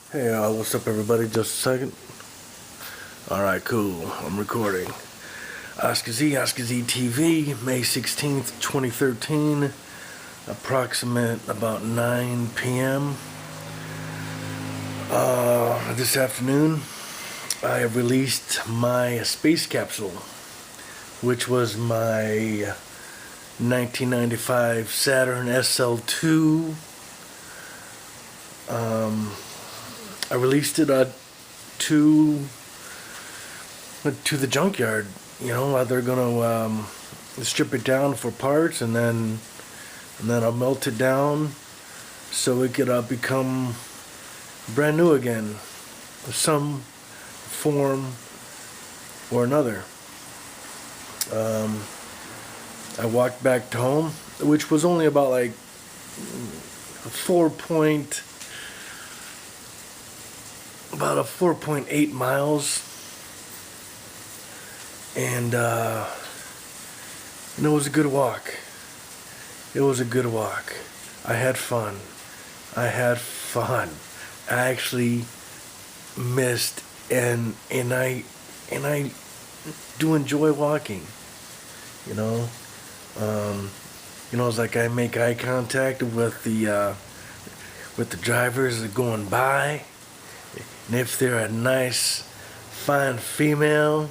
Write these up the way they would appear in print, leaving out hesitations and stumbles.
Hey, what's up, everybody? Just a second. Alright, cool. I'm recording. Oscar Z TV, May 16th, 2013. Approximate about 9 p.m. This afternoon, I have released my space capsule, which was my 1995 Saturn SL2. I released it to the junkyard. You know, they're gonna strip it down for parts, and then I'll melt it down so it could become brand new again, of some form or another. I walked back to home, which was only about like 4.8 miles, and it was a good walk. It was a good walk. I had fun. I actually missed, and I do enjoy walking. You know, it's like I make eye contact with the drivers that are going by. And if they're a nice, fine female,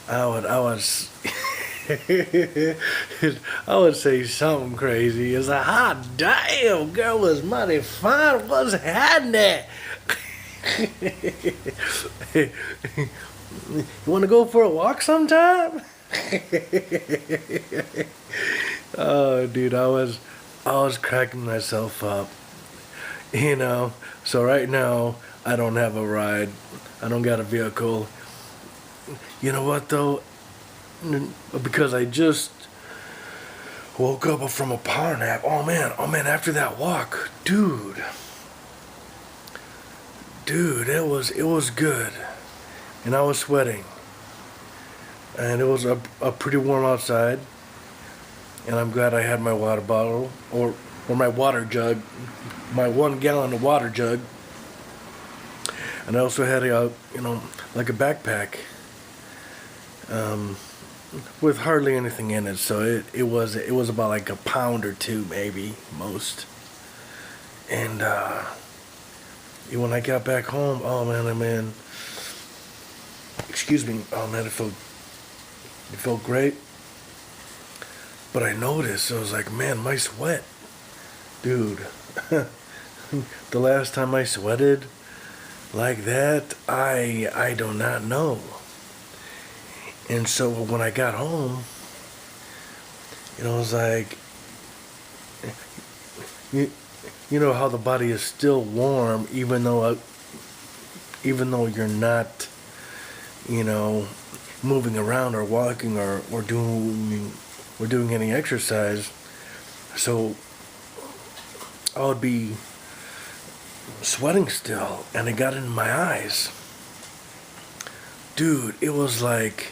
I would I would say something crazy. It's like, hot damn, girl was mighty fine. What's happening? You want to go for a walk sometime? Oh, dude, I was cracking myself up. So right now, I don't have a ride. I don't got a vehicle. You know what, though? Because I just woke up from a power nap. Oh man, after that walk, dude, it was good. And I was sweating. And it was a pretty warm outside. And I'm glad I had my water bottle, or my water jug, my 1 gallon water jug. And I also had like a backpack, with hardly anything in it. So it was about like a pound or 2, maybe, most. And when I got back home, oh man, excuse me, oh man, it felt great. But I noticed, I was like, man, my sweat, dude. The last time I sweated like that, I do not know. And so when I got home, it was like, you know how the body is still warm, even though you're not, moving around or walking or doing any exercise. So I would be sweating still, and it got in my eyes. Dude, it was like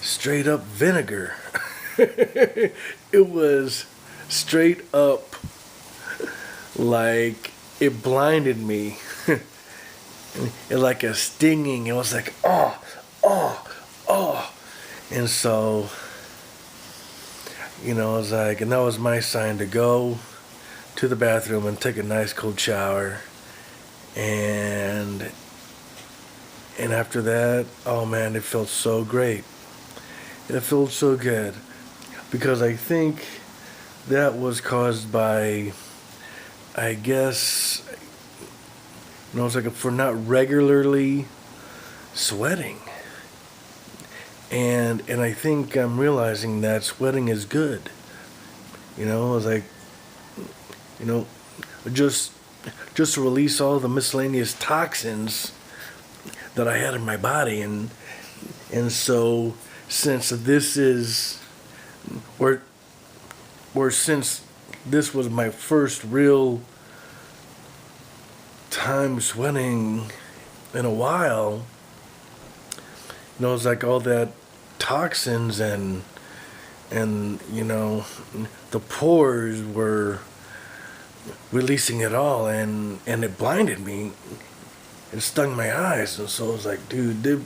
straight up vinegar. It was straight up like it blinded me. It like a stinging. It was like, oh. And so, it was like, and that was my sign to go to the bathroom and take a nice cold shower. And after that, oh man, it felt so great. It felt so good, because I think that was caused by, I guess, it's like for not regularly sweating. And I think I'm realizing that sweating is good. It's like, just to release all the miscellaneous toxins that I had in my body. And so, since this is, or since this was my first real time sweating in a while, it's like all that toxins and the pores were releasing it all, and it blinded me. it stung my eyes, and so I was like, dude,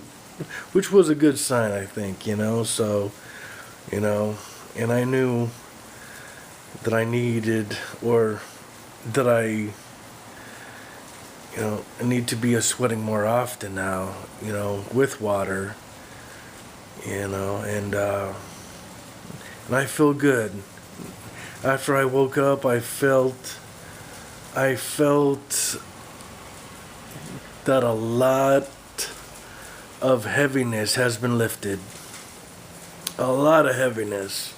which was a good sign, I think, so, you know, and I knew that I needed, or that I need to be sweating more often now, with water, and I feel good. After I woke up, I felt that a lot of heaviness has been lifted. A lot of heaviness.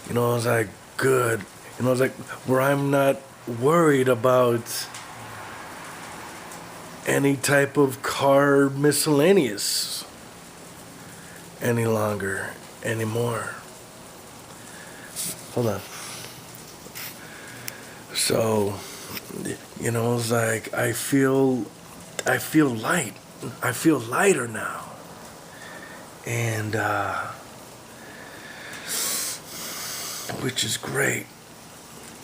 I was like, good. I was like, where I'm not worried about any type of car miscellaneous any longer, anymore. Hold on. So, it's like I feel light. I feel lighter now. And which is great.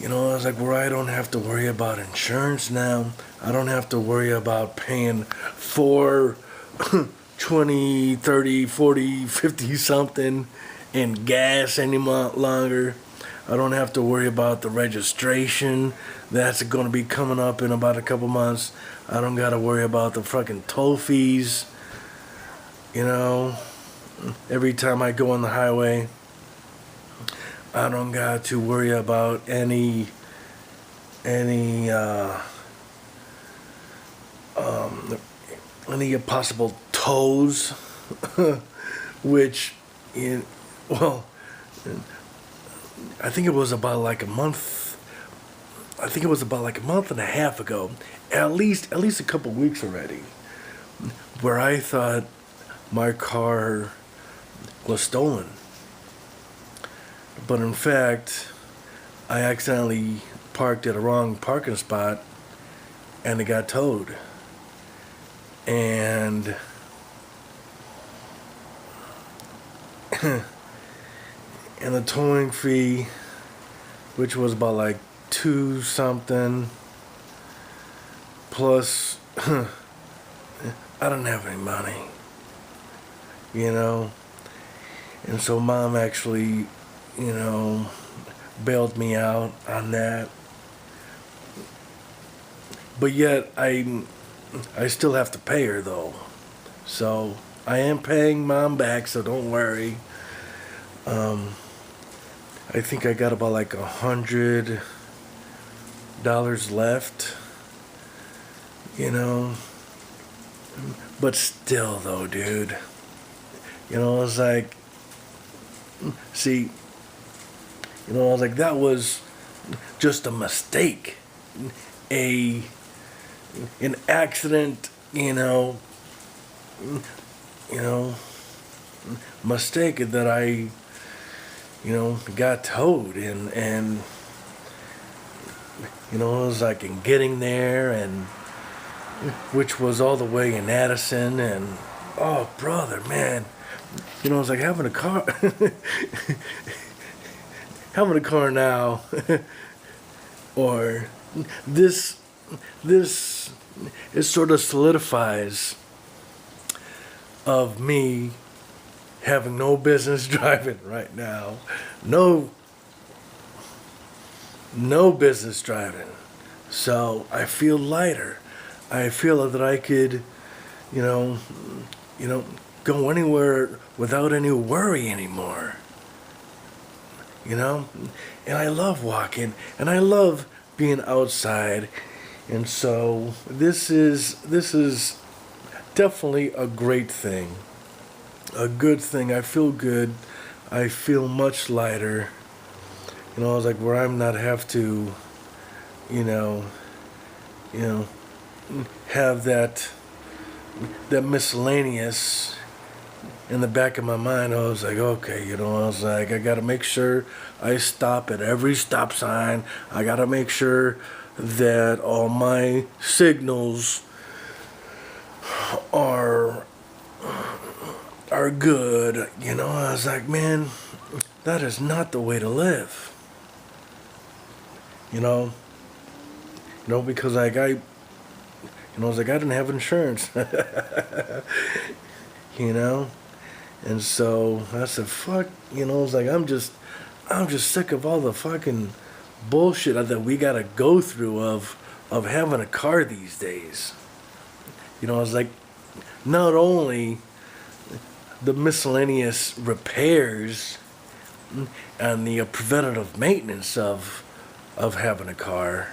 I was like, where I don't have to worry about insurance now. I don't have to worry about paying for 20, 30, 40, 50 something in gas any longer. I don't have to worry about the registration that's going to be coming up in about a couple months. I don't got to worry about the fucking toll fees. Every time I go on the highway, I don't got to worry about any possible tows, which, well, I think it was about like a month. I think it was about like a month and a half ago, at least a couple weeks already, where I thought my car was stolen. But in fact, I accidentally parked at a wrong parking spot and it got towed. And and the towing fee, which was about like $2 something, plus I don't have any money, and so Mom actually, bailed me out on that. But yet I still have to pay her though. So I am paying Mom back, so don't worry. I think I got about like $100 left, But still though, dude. It's like, see, I was like, that was just a mistake. An accident, mistake that I, got towed, and it was like in getting there, and which was all the way in Addison, and oh brother, man, it was like having a car, having a car now, or this it sort of solidifies of me having no business driving right now. No business driving. So I feel lighter. I feel that I could, go anywhere without any worry anymore. And I love walking, and I love being outside, and so this is definitely a great thing, a good thing. I feel good. I feel much lighter. I was like, where I'm not have to, have that miscellaneous in the back of my mind. I was like, okay, I was like, I gotta make sure I stop at every stop sign. I gotta make sure that all my signals are good. I was like, man, that is not the way to live. Because like You know, I was like, I didn't have insurance. You know? And so I said, fuck, you know, I was like, I'm just sick of all the fucking bullshit that we gotta go through of having a car these days. You know, I was like, not only the miscellaneous repairs and the preventative maintenance of having a car.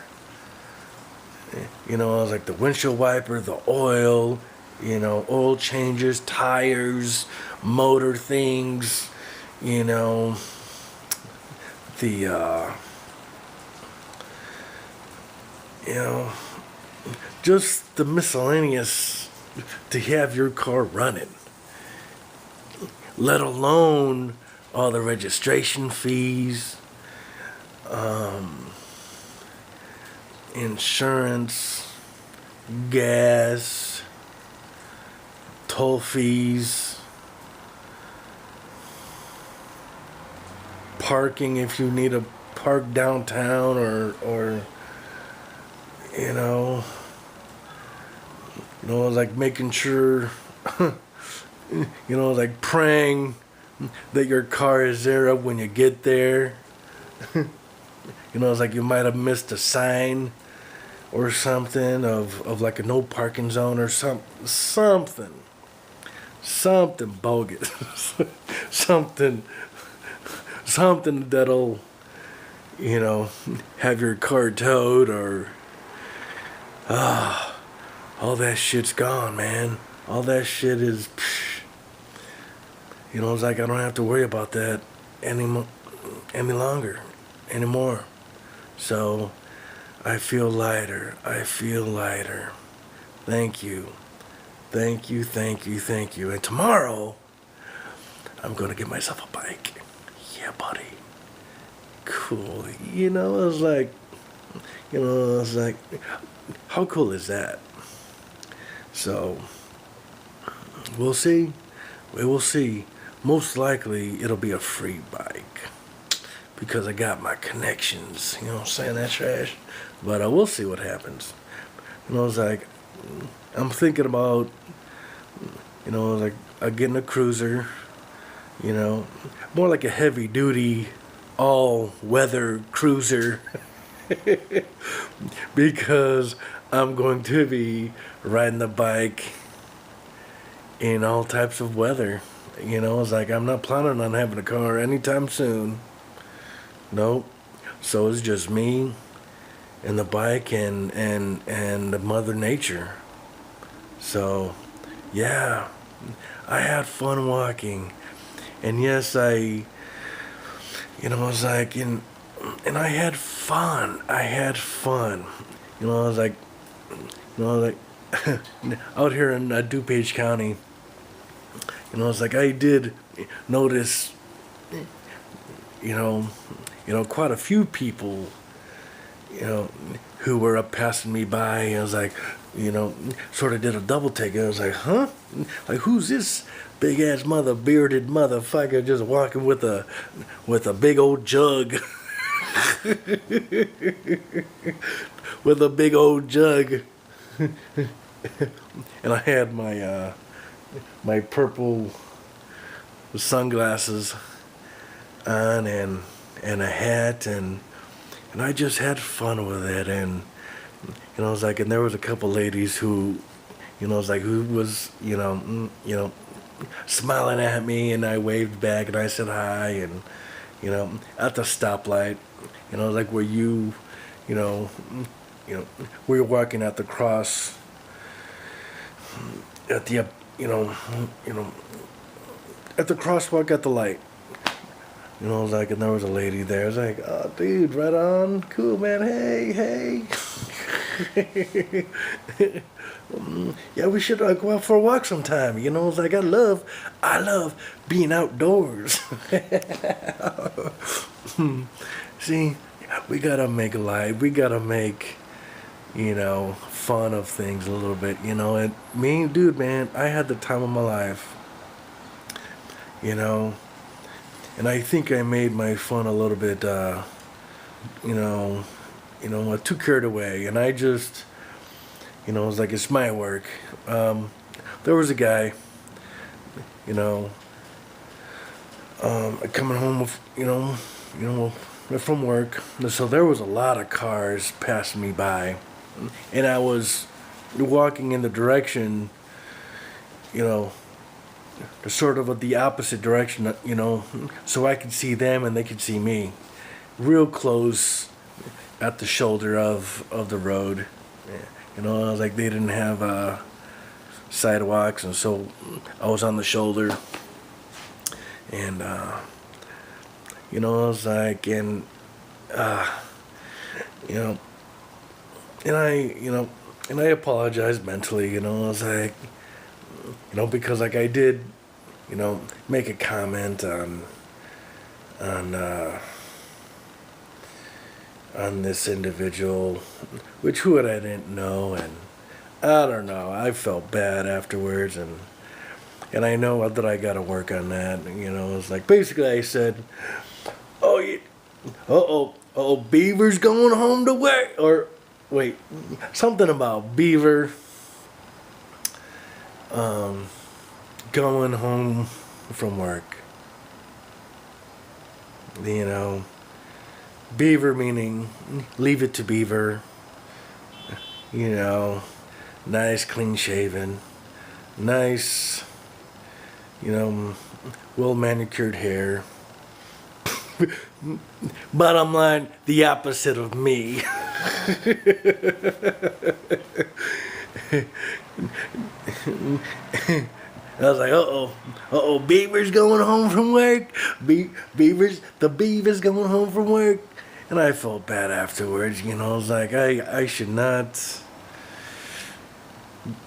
You know, I was like the windshield wiper, the oil, you know, oil changes, tires, motor things, you know, the you know, just the miscellaneous to have your car running, let alone all the registration fees, insurance, gas, toll fees, parking if you need to park downtown or like making sure, like praying that your car is there when you get there. It's like you might have missed a sign or something of like a no parking zone or something bogus, something that'll, have your car towed or, all that shit's gone, man. All that shit is, it's like I don't have to worry about that any longer, anymore. So I feel lighter. Thank you. And tomorrow, I'm going to get myself a bike. Yeah, buddy. Cool. I was like, how cool is that? So, we'll see. We will see. Most likely, it'll be a free bike. Because I got my connections. You know what I'm saying? That trash. But we'll see what happens. It's like, I'm thinking about, like getting a cruiser. More like a heavy duty, all weather cruiser. Because I'm going to be riding the bike in all types of weather. It's like I'm not planning on having a car anytime soon. Nope. So it's just me and the bike and the Mother Nature. So, yeah, I had fun walking. And yes, I was like, and I had fun. I was like, out here in DuPage County, it's like I did notice, quite a few people, who were up passing me by. I was like, sort of did a double take. I was like, huh? Like, who's this big ass bearded motherfucker just walking with a big old jug? With a big old jug. And I had my purple sunglasses on and a hat and I just had fun with it. And I was like, and there was a couple ladies who who was smiling at me, and I waved back and I said hi. And at the stoplight, like where we were walking at the cross at the at the crosswalk at the light. I was like, and there was a lady there. I was like, oh, dude, right on, cool, man. Hey. Yeah, we should go out for a walk sometime. I was like, I love being outdoors. See, we gotta make life. We gotta make, fun of things a little bit. And me, dude, man, I had the time of my life. And I think I made my fun a little bit, too carried away. And I just, You know, it's like it's my work. There was a guy, you know, coming home with, from work. So there was a lot of cars passing me by, and I was walking in the direction, you know, the sort of the opposite direction, so I could see them and they could see me, real close at the shoulder of the road. You know, I was like, they didn't have sidewalks, and so I was on the shoulder, and I was like, you know, and I apologized mentally. I was like, because like I did, make a comment on uh, on this individual, who I didn't know, and I don't know. I felt bad afterwards, and I know that I got to work on that. It's like basically I said, "Oh, Beaver's going home to work," or wait, something about Beaver going home from work. Beaver meaning leave it to Beaver. Nice, clean shaven, nice, well manicured hair. Bottom line, the opposite of me. I was like, Beaver's going home from work. The Beaver's going home from work. And I felt bad afterwards, I was like, I should not,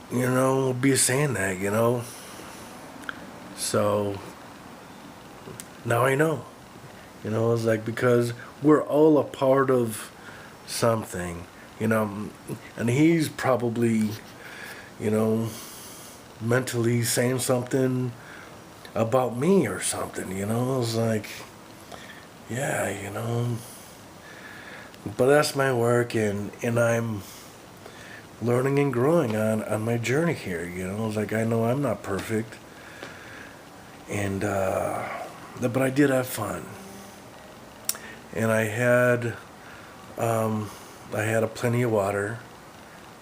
be saying that, So, now I know. It's like, because we're all a part of something, and he's probably, mentally saying something about me or something, It's like, yeah, but that's my work, and I'm learning and growing on my journey here, It's like, I know I'm not perfect, and, but I did have fun. And I had a plenty of water,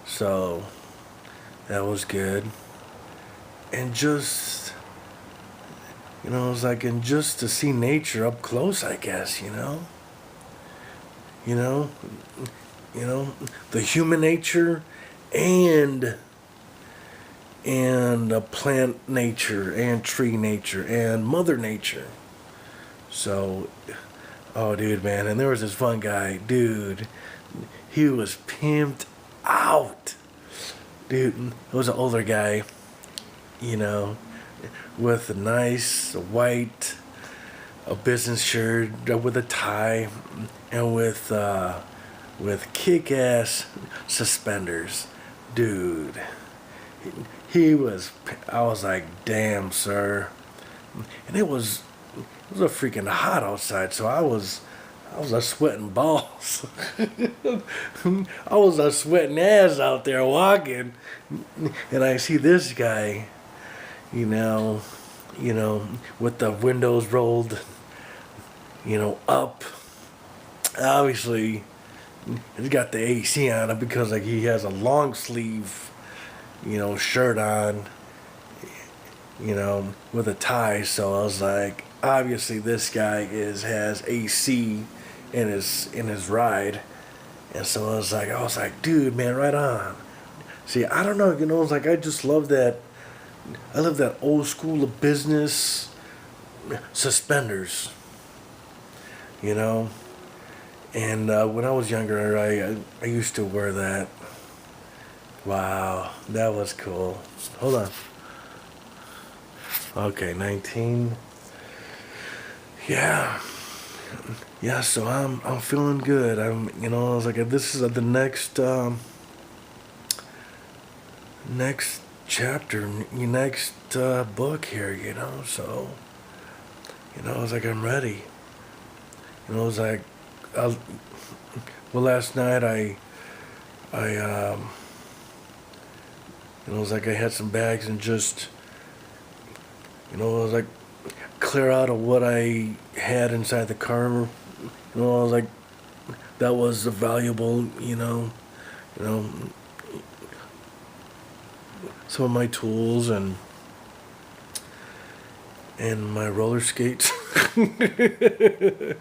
so that was good. And just, it was like, and just to see nature up close, I guess, the human nature and plant nature and tree nature and mother nature. So, oh, dude, man, and there was this one guy, dude, he was pimped out. Dude, it was an older guy, with a nice white business shirt with a tie and with kick-ass suspenders. Dude, I was like, damn, sir. And it was a freaking hot outside, so I was sweating balls. I was sweating ass out there walking, and I see this guy, with the windows rolled, up. Obviously, he's got the AC on it because like he has a long sleeve, shirt on, with a tie. So I was like, obviously this guy has AC in his ride, and so I was like, dude, man, right on. See, I don't know, it's like I just love that. I love that old school of business suspenders, And when I was younger, I used to wear that. Wow, that was cool. Hold on. Okay, 19. Yeah. Yeah, so I'm feeling good. I was like, this is the next next chapter, next book here, So, I was like, I'm ready. I was like, last night I You know, it was like I had some bags and just, you know, it was like clear out of what I had inside the car. You know, I was like, that was the valuable, you know, some of my tools and my roller skates. I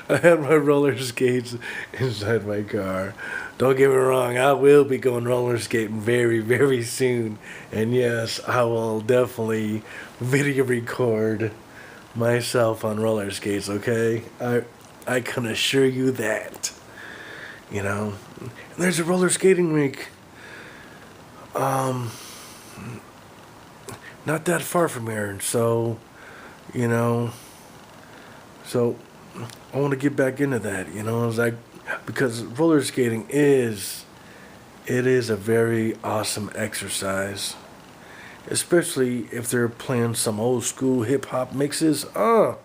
had my roller skates inside my car. Don't get me wrong, I will be going roller skating very, very soon. And yes, I will definitely video record myself on roller skates, okay? I can assure you that. You know. There's a roller skating rink. Not that far from here, so you know, so I want to get back into that. You know, it's like because roller skating is a very awesome exercise, especially if they're playing some old school hip hop mixes. Oh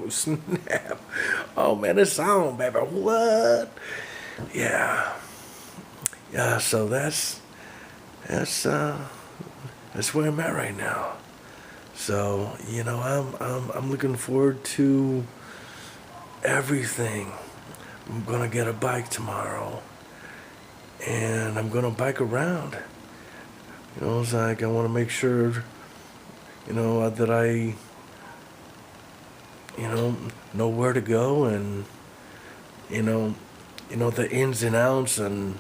snap! Oh man, it's on, baby. What? Yeah, yeah. So that's that's where I'm at right now. So you know, I'm looking forward to everything. I'm gonna get a bike tomorrow, and I'm gonna bike around. You know, it's like I want to make sure, you know, that I, know where to go and, you know, the ins and outs and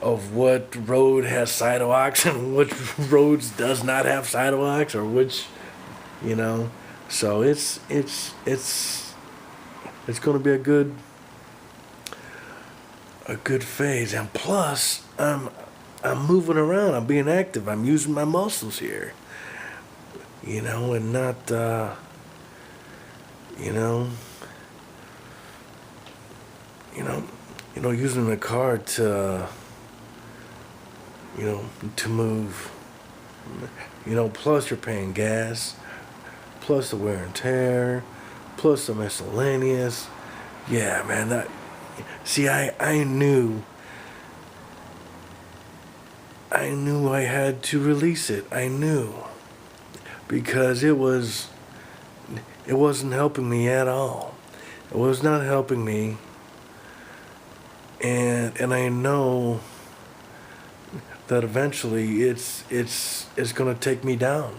of what road has sidewalks and which roads does not have sidewalks or which, you know. So it's going to be a good phase, and plus I'm moving around. I'm being active. I'm using my muscles here, you know, and not you know you know using the car to to move. You know, plus you're paying gas, plus the wear and tear, plus the miscellaneous. Yeah, man. See, I knew I had to release it. I knew because it wasn't helping me at all. It was not helping me, and I know that eventually it's gonna take me down.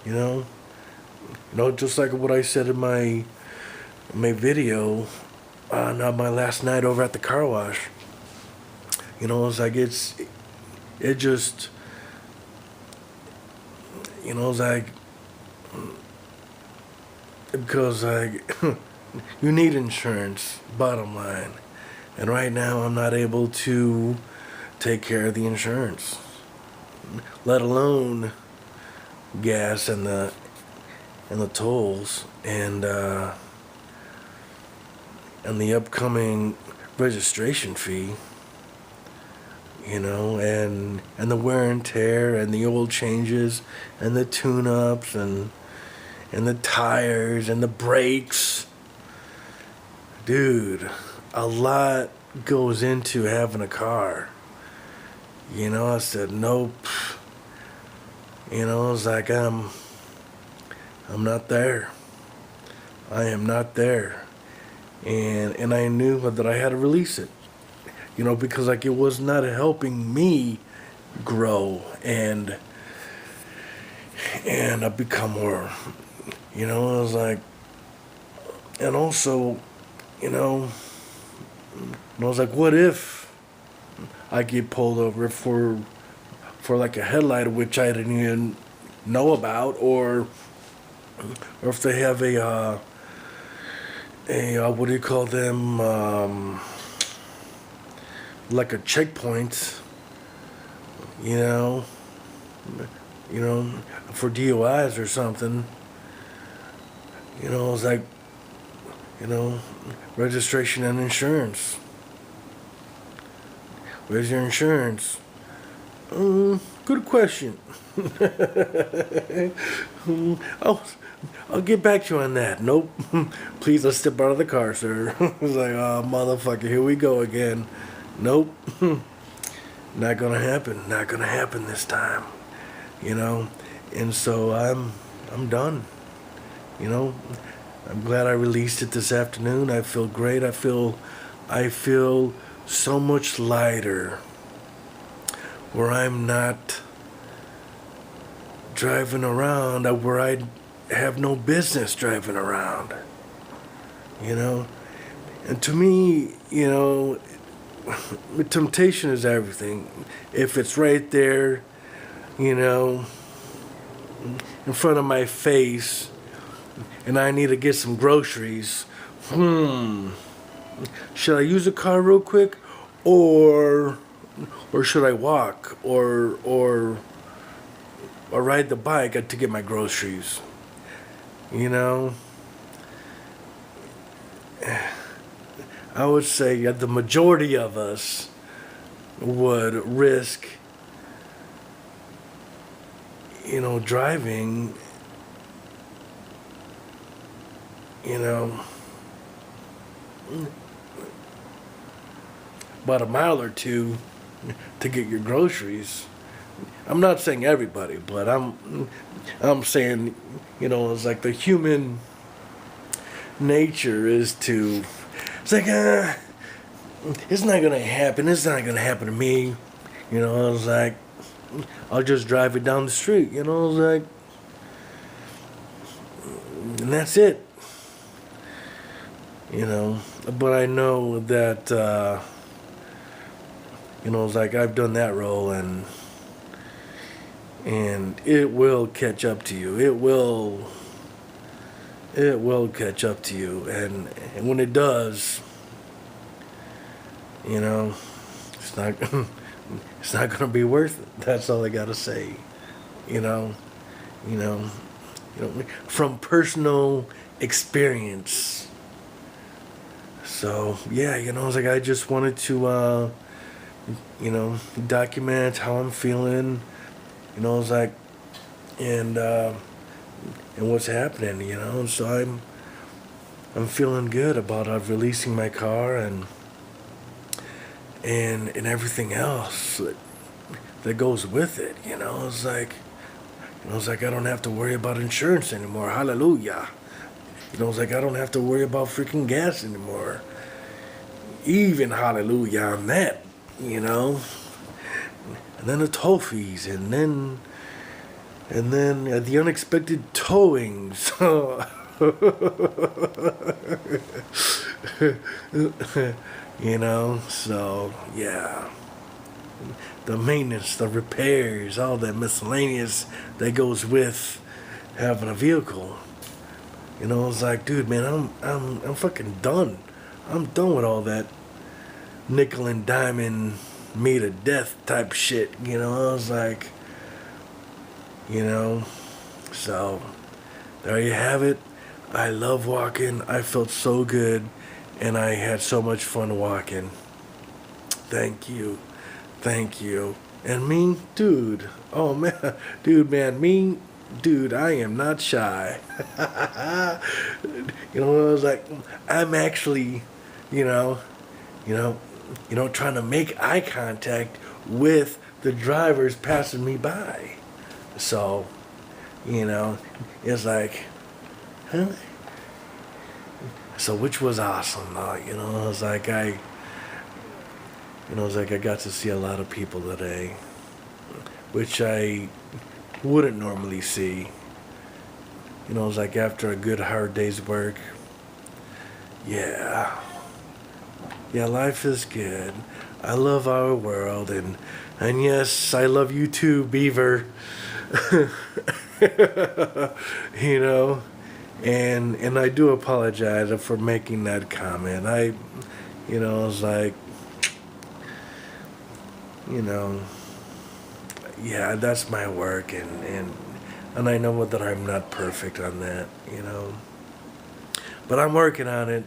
You know, just like what I said in my video on my last night over at the car wash. You know, it's like it just, it's like because like you need insurance. Bottom line, and right now I'm not able to take care of the insurance, let alone gas and the tolls and the upcoming registration fee, and the wear and tear and the oil changes and the tune-ups and the tires and the brakes. Dude, a lot goes into having a car. I said nope. It's like I'm not there. I am not there. And I knew that I had to release it. Because like it was not helping me grow and I become more. I was like, and also, I was like, what if I get pulled over for like a headlight which I didn't even know about, or if they have a what do you call them, like a checkpoint, for DUIs or something. It's like, registration and insurance. Where's your insurance? Good question. I'll get back to you on that. Nope. Please, let's step out of the car, sir. It's like, oh, motherfucker, here we go again. Nope. not gonna happen. Not gonna happen this time. You know, and so I'm done. You know, I'm glad I released it this afternoon. I feel great. I feel so much lighter where I'm not driving around where I have no business driving around. You know, and to me, you know, temptation is everything. If it's right there, you know, in front of my face, and I need to get some groceries, should I use a car real quick, or should I walk, or ride the bike to get my groceries? You know, I would say the majority of us would risk, you know, driving, you know, about a mile or two to get your groceries. I'm not saying everybody, but I'm saying, you know, it's like the human nature is to, it's like, it's not gonna happen. It's not gonna happen to me. You know, I was like, I'll just drive it down the street. You know, I was like, and that's it. You know, but I know that, you know, it's like I've done that role, and it will catch up to you. It will catch up to you, and when it does, you know, it's not it's not gonna be worth it. That's all I gotta say. You know, you know, from personal experience. So yeah, you know, it's like I just wanted to, you know, document how I'm feeling. You know, it's like, and what's happening. You know, and so I'm feeling good about releasing my car and everything else that goes with it. You know, it's like, I don't have to worry about insurance anymore. Hallelujah. You know, it's like I don't have to worry about freaking gas anymore. Even hallelujah on that, you know. And then the toll fees, and then the unexpected towings. You know, so yeah. The maintenance, the repairs, all that miscellaneous that goes with having a vehicle. You know, it's like, dude, man, I'm fucking done. I'm done with all that nickel and diamond me to death type shit. You know, I was like, you know, so there you have it. I love walking. I felt so good, and I had so much fun walking. Thank you. Thank you. And me, dude. Oh man, dude, man, me, dude. I am not shy. You know, I was like, I'm actually, you know, trying to make eye contact with the drivers passing me by. So, you know, it's like, huh? So, which was awesome, though. You know, it's like I got to see a lot of people today, which I wouldn't normally see. You know, it's like after a good hard day's work. Yeah, life is good. I love our world, and yes, I love you too, Beaver. You know, and I do apologize for making that comment. You know, it's like, you know, yeah, that's my work, and I know that I'm not perfect on that, you know, but I'm working on it,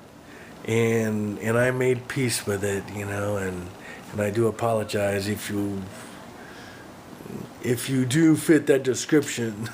and I made peace with it, you know, and I do apologize if you do fit that description.